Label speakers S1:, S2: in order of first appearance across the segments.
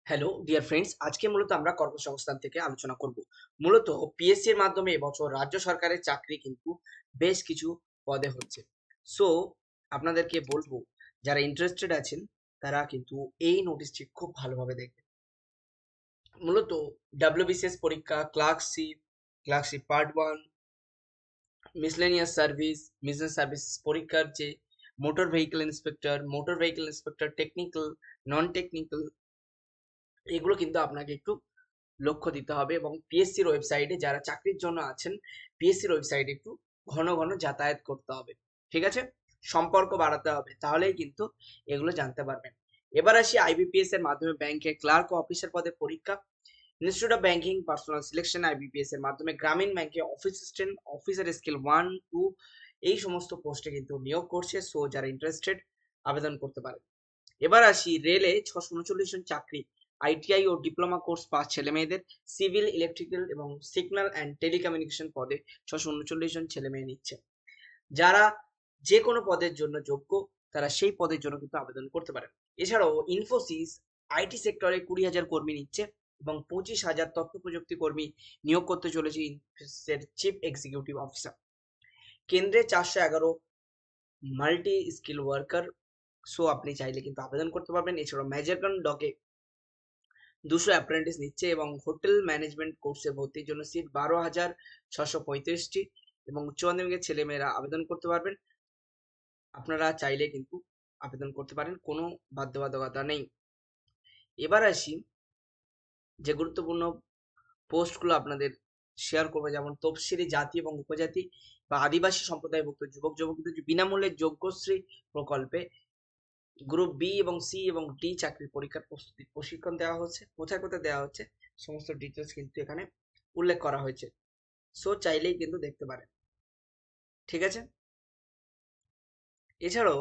S1: Hello dear friends, আজকে মূলত আমরা কর্মসংস্থান থেকে আলোচনা করব। মূলত পিএসসি এর মাধ্যমে এবছর রাজ্য সরকারের চাকরি কিন্তু বেশ কিছু পদে হচ্ছে। সো আপনাদেরকে বলবো, যারা ইন্টারেস্টেড আছেন তারা কিন্তু এই নোটিশটি খুব ভালোভাবে দেখবেন। মূলত ডাব্লিউবিসিএস পরীক্ষা, clerkship part 1, miscellaneous service, business service পরীক্ষার যে motor vehicle inspector, technical, non technical, এগুলো কিন্তু আপনাকে একটু লক্ষ্য দিতে হবে। এবং পিএসসির ওয়েবসাইটে যারা চাকরির জন্য আছেন, পিএসসির ওয়েবসাইটে একটু ঘন ঘন যাতায়াত করতে হবে। ঠিক আছে, সম্পর্ক বাড়াতে হবে, তাহলেই কিন্তু এগুলো জানতে পারবেন। এবার আসি আইবিপিএস এর মাধ্যমে ব্যাংকে ক্লার্ক ও অফিসার পদে পরীক্ষা। Institute of banking personal selection IBPS এর মাধ্যমে গ্রামীণ ব্যাংকে অফিস অ্যাসিস্ট্যান্ট, অফিসার স্কেল 1, 2 এই সমস্ত পোস্টে কিন্তু নিয়োগ করছে। সো যারা ইন্টারেস্টেড আবেদন করতে পারে। এবার আসি রেলে 639 জন চাকরি, আইটিআই ও ডিপ্লোমা কোর্স পাস ছেলে মেয়েদের, সিভিল, ইলেকট্রিক্যাল এবং সিগন্যাল অ্যান্ড টেলিকমিউনিকেশন পদে 639 জন ছেলে মেয়ে নিচ্ছে। যারা যে কোনো পদের জন্য যোগ্য, তারা সেই পদের জন্য কিন্তু আবেদন করতে পারেন। এছাড়াও ইনফোসিস আইটি সেক্টরে 20,000 কর্মী নিচ্ছে এবং 25,000 তথ্য প্রযুক্তি কর্মী নিয়োগ করতে চলেছে ইনফোসিসের চিফ এক্সিকিউটিভ অফিসার। কেন্দ্রে 411 মাল্টি স্কিল ওয়ার্কার। সো আপনি চাইলে কিন্তু আবেদন করতে পারবেন। এছাড়াও ম্যাজেরগন ডকে 200 অ্যাপ্রেন্টিস নিচ্ছে এবং হোটেল ম্যানেজমেন্ট কোর্সে ভর্তির জন্য সিট 12,635টি এবং উচ্চ মাধ্যমিকের ছেলেমেয়েরা আবেদন করতে পারবেন। আপনারা চাইলে কিন্তু আবেদন করতে পারেন, কোনো বাধ্যবাধকতা নেই। এবার আসি যে গুরুত্বপূর্ণ পোস্টগুলো আপনাদের শেয়ার করবো, যেমন তফসিলি জাতি এবং উপজাতি বা আদিবাসী সম্প্রদায়ভুক্ত যুবক যুবতীদের বিনামূল্যে যোগ্যশ্রী প্রকল্পে গ্রুপ বি এবং সি এবং ডি চাকরির পরীক্ষার প্রস্তুতি প্রশিক্ষণ দেওয়া হচ্ছে। কোথায় কোথায় দেওয়া হচ্ছে সমস্ত ডিটেলস কিন্তু এখানে উল্লেখ করা হয়েছে। সো চাইলেই কিন্তু দেখতে পারেন। ঠিক আছে, এছাড়াও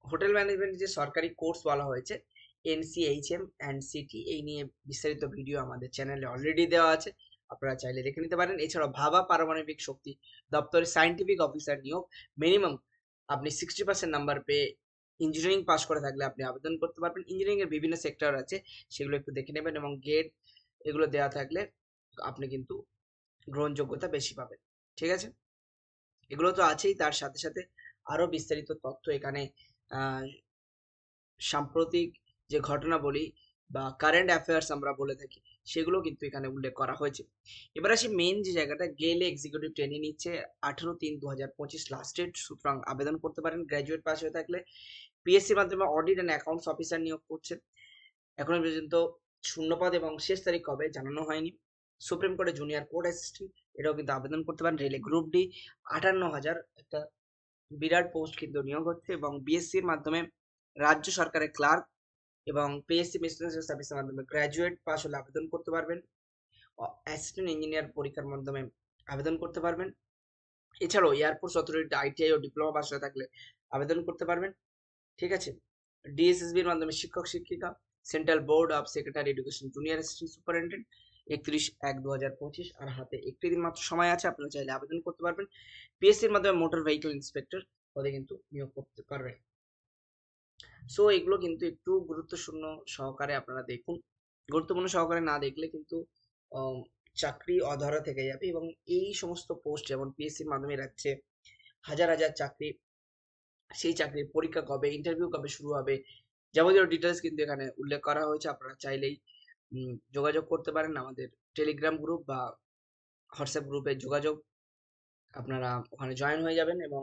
S1: হোটেল ম্যানেজমেন্ট যে সরকারি কোর্স বলা হয়েছে এনসিএইচএম অ্যান্ড সিটি, এই নিয়ে বিস্তারিত ভিডিও আমাদের চ্যানেলে অলরেডি দেওয়া আছে, আপনারা চাইলে দেখে নিতে পারেন। এছাড়াও ভাবা পারমাণবিক শক্তি দপ্তরে সায়েন্টিফিক অফিসার নিয়োগ, মিনিমাম আপনি 60% নাম্বার পেয়ে ইঞ্জিনিয়ারিং পাস করে থাকলে আপনি আবেদন করতে পারবেন। ইঞ্জিনিয়ারিং এর বিভিন্ন সেক্টর আছে, সেগুলো একটু দেখে নেবেন এবং গেট এগুলো দেওয়া থাকলে আপনি কিন্তু গ্রহণযোগ্যতা বেশি পাবেন। ঠিক আছে, এগুলো তো আছেই, তার সাথে সাথে আরো বিস্তারিত তথ্য এখানে আহ সাম্প্রতিক যে ঘটনাবলী বা কারেন্ট অ্যাফেয়ার্স আমরা বলে থাকি, সেগুলো কিন্তু এখানে উল্লেখ করা হয়েছে। এবার আসি মেন যে জায়গাটা, গেলে এক্সিকিউটিভ ট্রেনিং নিচ্ছে 18/3/2025 লাস্ট ডেট, সুতরাং আবেদন করতে পারেন গ্র্যাজুয়েট পাস হয়ে থাকলে। পিএসসির মাধ্যমে অডিট অ্যান্ড অ্যাকাউন্টস অফিসার নিয়োগ করছে। এখনো পর্যন্ত শূন্যপদ এবং শেষ তারিখ কবে জানানো হয়নি। সুপ্রিম কোর্টে জুনিয়র কোর্ট অ্যাসিস্ট্যান্ট, এটাও কিন্তু আবেদন করতে পারেন। রেলে গ্রুপ ডি 58,000, একটা বিরাট পোস্ট কিন্তু নিয়োগ হচ্ছে। এবং বিএসসির মাধ্যমে রাজ্য সরকারের ক্লার্ক এবং পিএসসি মিসলেনিয়াস সার্ভিসের মাধ্যমে গ্র্যাজুয়েট পাস হলে আবেদন করতে পারবেন। অ্যাসিস্ট্যান্ট ইঞ্জিনিয়ার পরীক্ষার মাধ্যমে আবেদন করতে পারবেন। এছাড়াও এয়ারফোর্স অথরিটি আইটিআই ও ডিপ্লোমা পাস হয়ে থাকলে আবেদন করতে পারবেন। ঠিক আছে, ডিএসএসবির মাধ্যমে শিক্ষক শিক্ষিকা, central board of secretary education junior assistant superintendent 31/1/2025, আর হাতে একটি দিন মাত্র সময় আছে, আপনারা চাইলে আবেদন করতে পারবেন। পিএসসির মাধ্যমে মোটর ভেহিকল ইন্সপেক্টর পদে কিন্তু নিয়োগ করতে পারবেন। সো এগুলো কিন্তু একটু গুরুত্বপূর্ণ সহকারে আপনারা দেখুন। গুরুত্বপূর্ণ সহকারে না দেখলে কিন্তু আম, চাকরি অধরা থেকে যাবে। এবং এই সমস্ত পোস্ট যেমন পিএসসির মাধ্যমে রাখছে হাজার হাজার চাকরি, সেই চাকরির পরীক্ষা কবে, ইন্টারভিউ কবে শুরু হবে, যাবতীয় ডিটেলস কিন্তু এখানে উল্লেখ করা হয়েছে। আপনারা চাইলেই যোগাযোগ করতে পারেন আমাদের টেলিগ্রাম গ্রুপ বা হোয়াটসঅ্যাপ গ্রুপে যোগাযোগ, আপনারা ওখানে জয়েন হয়ে যাবেন এবং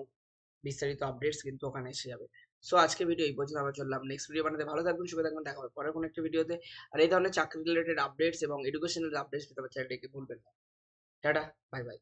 S1: বিস্তারিত আপডেটস কিন্তু ওখানে এসে যাবে। সো আজকে ভিডিও এই পর্যন্ত, আমরা চললাম নেক্সট ভিডিও বানাতে। ভালো থাকবেন, সুখে থাকবেন, দেখা হবে পরের কোনো একটা ভিডিওতে। আর এই ধরনের চাকরি রিলেটেড আপডেটস এবং এডুকেশনাল আপডেটস পেতে আমার চ্যানেলটিকে ভুলবেন না। Tata, bye bye.